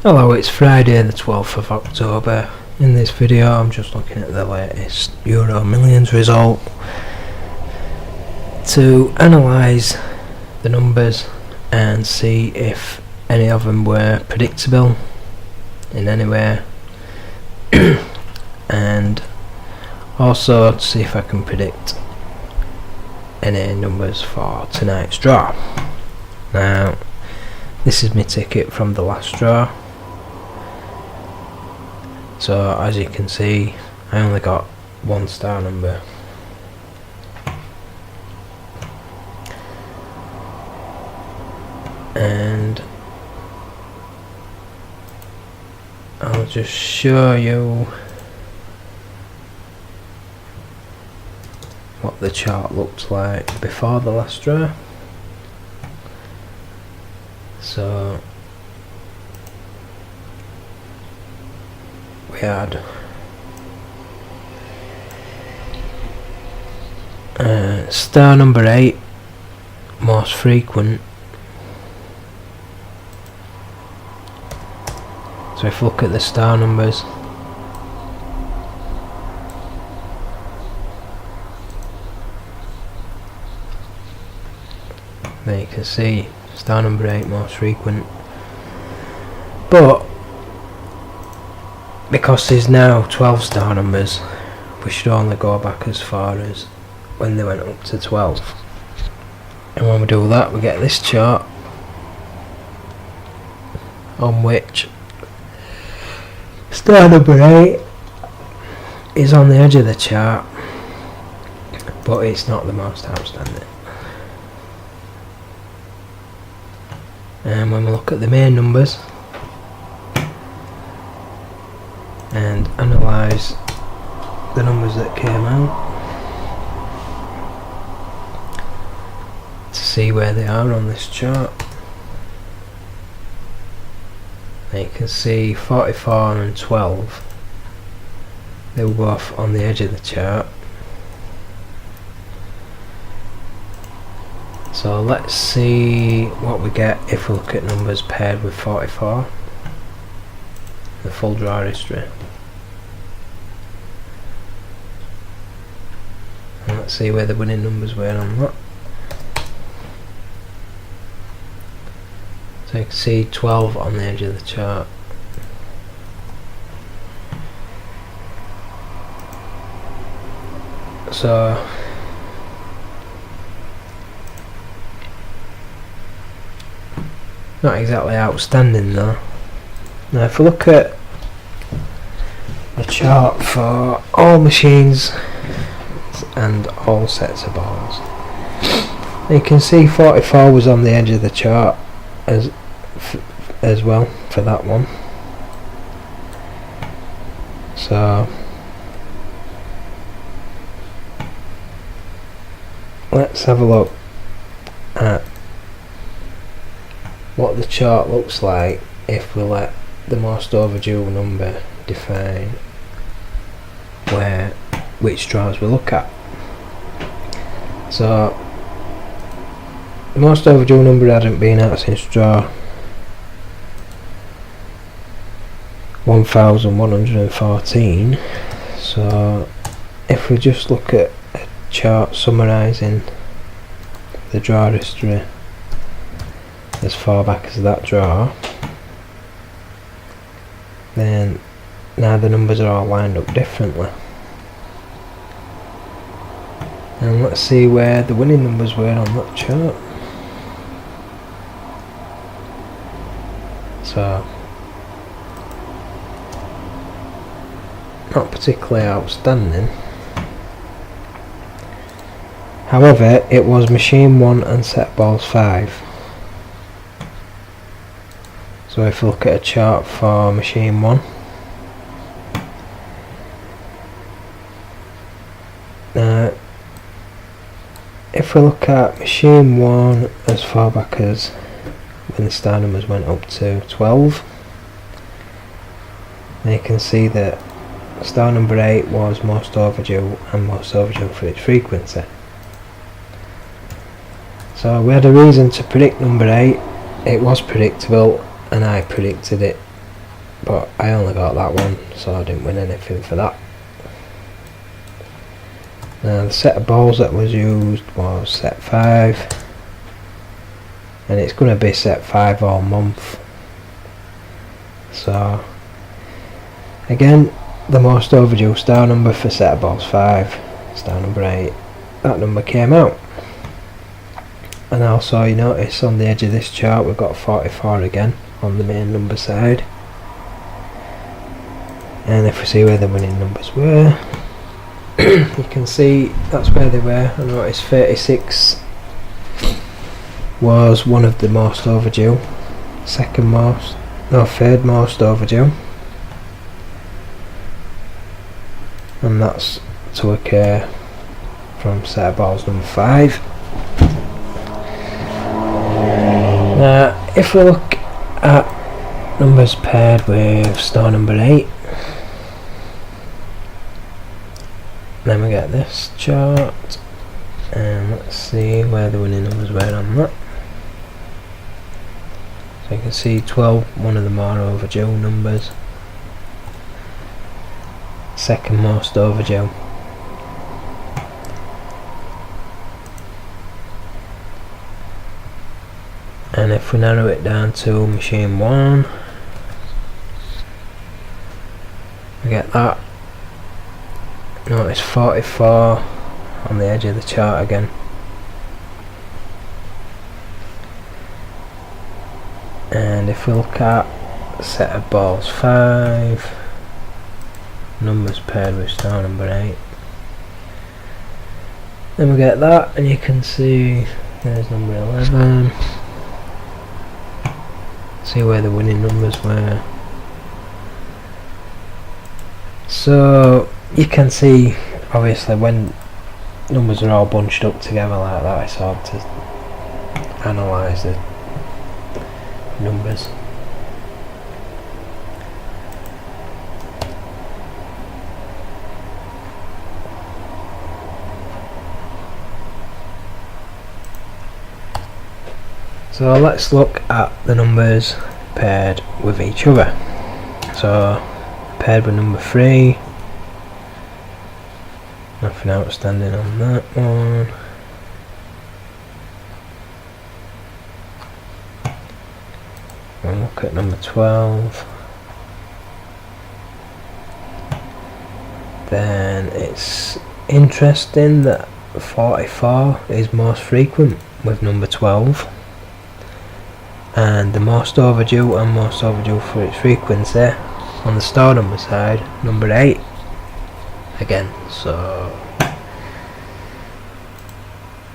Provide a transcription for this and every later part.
Hello, it's Friday the 12th of October. In this video I'm just looking at the latest EuroMillions result to analyse the numbers and see if any of them were predictable in any way and also to see if I can predict any numbers for tonight's draw. Now this is my ticket from the last draw. So as you can see, I only got one star number. And I'll just show you what the chart looked like before the last draw. So we had star number 8, most frequent. So if you look at the star numbers, there you can see star number 8 most frequent, but because there's now 12 star numbers, we should only go back as far as when they went up to 12. And when we do that, we get this chart on which star number 8 is on the edge of the chart, but it's not the most outstanding. And when we look at the main numbers and analyse the numbers that came out to see where they are on this chart, you can see 44 and 12, they were both on the edge of the chart. So let's see what we get if we look at numbers paired with 44, the full draw history. And let's see where the winning numbers were on that. So you can see 12 on the edge of the chart. So not exactly outstanding though. Now if we look at the chart for all machines and all sets of balls, you can see 44 was on the edge of the chart as well for that one. So let's have a look at what the chart looks like if we let the most overdue number define which draws we look at. So the most overdue number hadn't been out since draw 1114. So if we just look at a chart summarising the draw history as far back as that draw, then now the numbers are all lined up differently. And let's see where the winning numbers were on that chart. So not particularly outstanding. However, it was machine 1 and set balls 5. So if you look at a chart for machine 1, if we look at machine 1 as far back as when the star numbers went up to 12, you can see that star number 8 was most overdue and most overdue for its frequency. So we had a reason to predict number 8, it was predictable and I predicted it but I only got that one, so I didn't win anything for that. Now the set of balls that was used was set 5, and it's going to be set 5 all month. So again, the most overdue star number for set of balls 5, star number 8, that number came out. And also you notice on the edge of this chart we've got 44 again on the main number side. And if we see where the winning numbers were, you can see that's where they were. I noticed 36 was one of the most overdue, third most overdue, and that's to occur from set of balls number 5. Now if we look at numbers paired with star number 8, then we get this chart, and let's see where the winning numbers were on that. So you can see 12, one of the more overdue numbers, second most overdue. And if we narrow it down to machine 1, we get that. Notice 44 on the edge of the chart again. And if we look at set of balls 5, numbers paired with star number 8, then we get that, and you can see there's number 11. See where the winning numbers were. So you can see obviously when numbers are all bunched up together like that, it's hard to analyse the numbers. So let's look at the numbers paired with each other. So paired with number 3, nothing outstanding on that one. And look at number 12. Then it's interesting that 44 is most frequent with number 12, and the most overdue and most overdue for its frequency on the star number side, number 8 again. So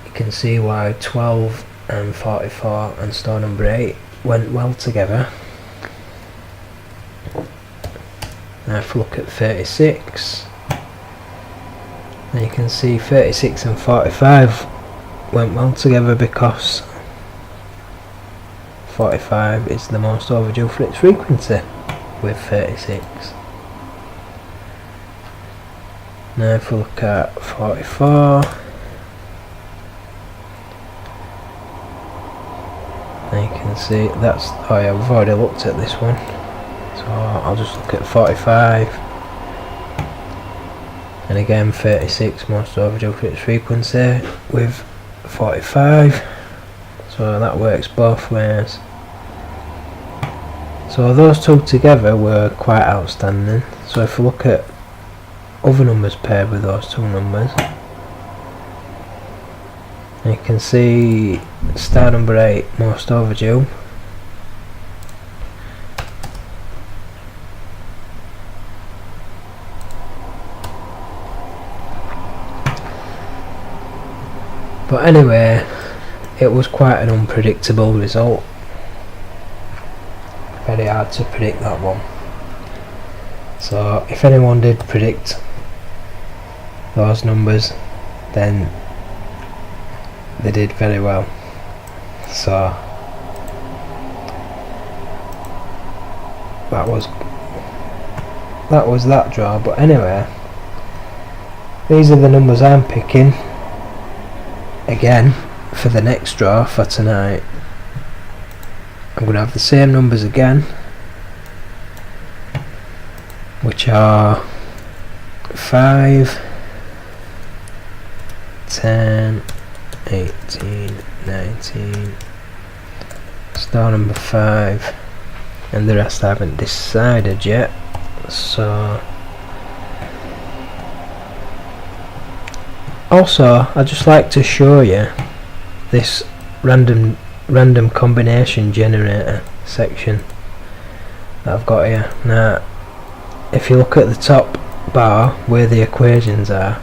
you can see why 12 and 44 and star number 8 went well together. Now if we look at 36, then you can see 36 and 45 went well together because 45 is the most overdue for its frequency with 36. Now if we look at 44, then you can see that's, oh yeah, we've already looked at this one, so I'll just look at 45, and again 36 most overdue for its frequency with 45, so that works both ways. So those two together were quite outstanding. So if we look at other numbers paired with those two numbers, you can see star number 8 most overdue, but anyway, it was quite an unpredictable result. Very hard to predict that one. So if anyone did predict those numbers, then they did very well. So that was that draw. But anyway, these are the numbers I'm picking again for the next draw for tonight. I'm going to have the same numbers again, which are 5, 10, 18, 19, star number 5, and the rest I haven't decided yet. So also I'd just like to show you this random combination generator section that I've got here. Now if you look at the top bar where the equations are,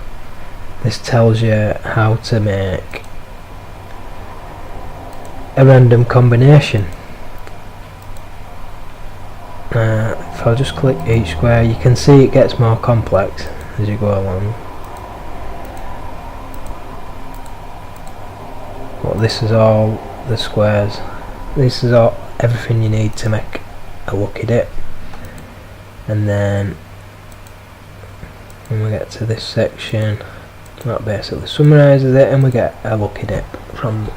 this tells you how to make a random combination. If I just click each square, you can see it gets more complex as you go along. But this is all the squares. This is all everything you need to make a lucky dip. And then when we get to this section, that basically summarises it, and we get a lucky dip from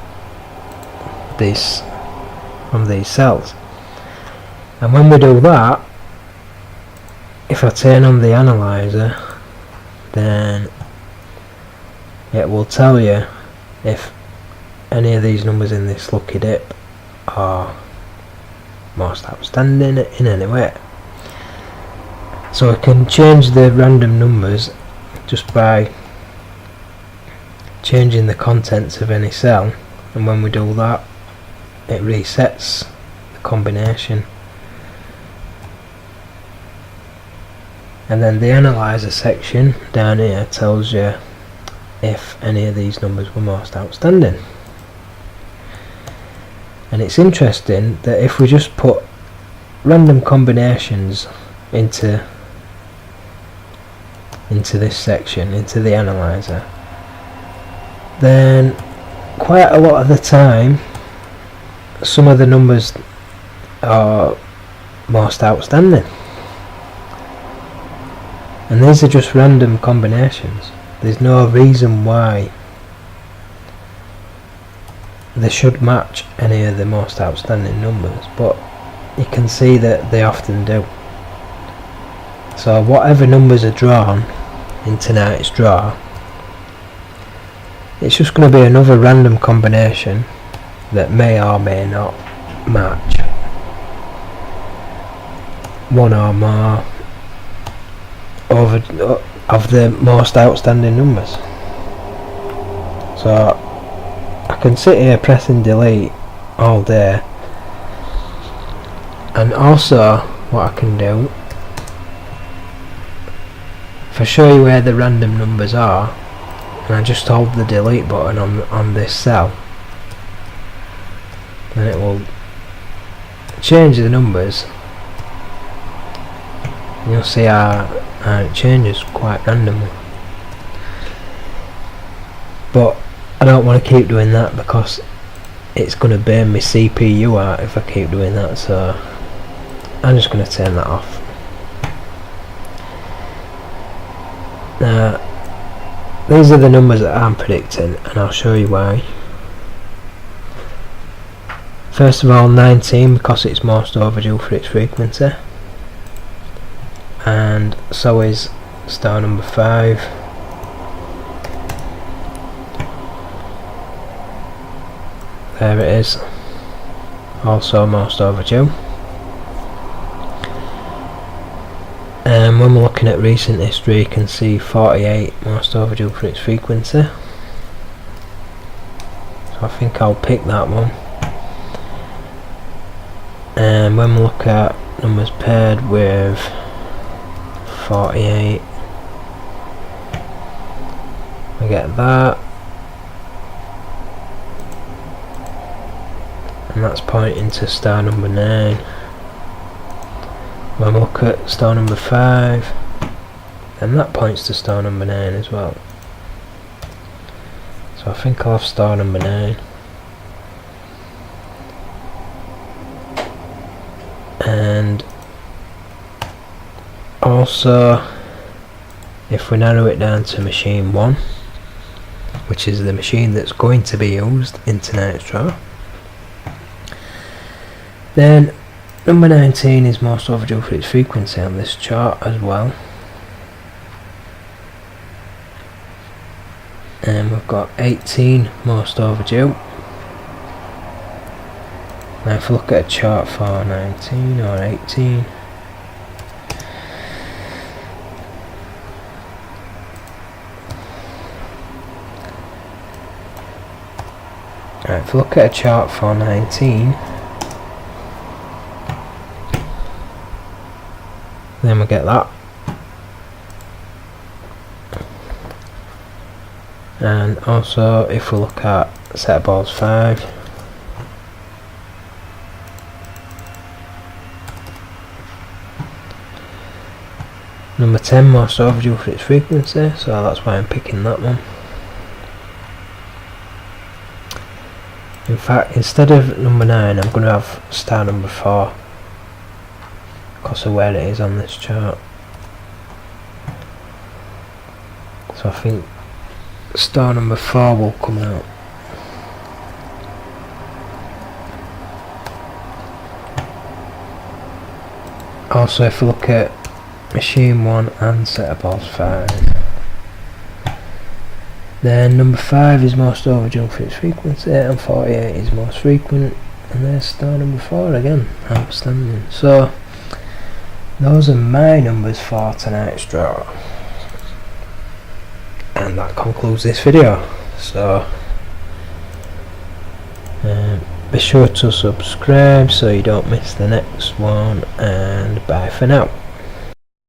these cells. And when we do that, if I turn on the analyzer, then it will tell you if any of these numbers in this lucky dip are most outstanding in any way. So I can change the random numbers just by changing the contents of any cell, and when we do that, it resets the combination. And then the analyzer section down here tells you if any of these numbers were most outstanding. And it's interesting that if we just put random combinations into this section, into the analyzer, then quite a lot of the time some of the numbers are most outstanding. And these are just random combinations. There's no reason why they should match any of the most outstanding numbers, but you can see that they often do. So whatever numbers are drawn in tonight's draw, it's just going to be another random combination that may or may not match one or more of the most outstanding numbers. So I can sit here pressing delete all day, and also what I can do, if I show you where the random numbers are and I just hold the delete button on this cell, then it will change the numbers. You'll see how it changes quite randomly. But I don't want to keep doing that because it's going to burn my CPU out if I keep doing that, so I'm just going to turn that off. Now these are the numbers that I'm predicting, and I'll show you why. First of all, 19, because it's most overdue for its frequency, and so is star number 5. There it is, also most overdue. And when we're looking at recent history, you can see 48 most overdue for its frequency. So I think I'll pick that one. And when we look at numbers paired with 48, we get that, and that's pointing to star number 9. When we look at star number 5, and that points to star number 9 as well. So I think I'll have star number 9. And also, if we narrow it down to machine 1, which is the machine that's going to be used in tonight's draw, then Number 19 is most overdue for its frequency on this chart as well. And we've got 18 most overdue. Now if we look at a chart for 19 or 18, right, if we look at a chart for 19, then we get that. And also if we look at set of balls 5, number 10 most overdue for its frequency, so that's why I'm picking that one. In fact, instead of number 9, I'm going to have star number 4 because of where it is on this chart. So I think star number 4 will come out. Also, if we look at machine 1 and set of balls 5, then number 5 is most overdue for its frequency and 48 is most frequent, and there's star number 4 again, outstanding. So those are my numbers for tonight's draw, and that concludes this video. So be sure to subscribe so you don't miss the next one, and bye for now.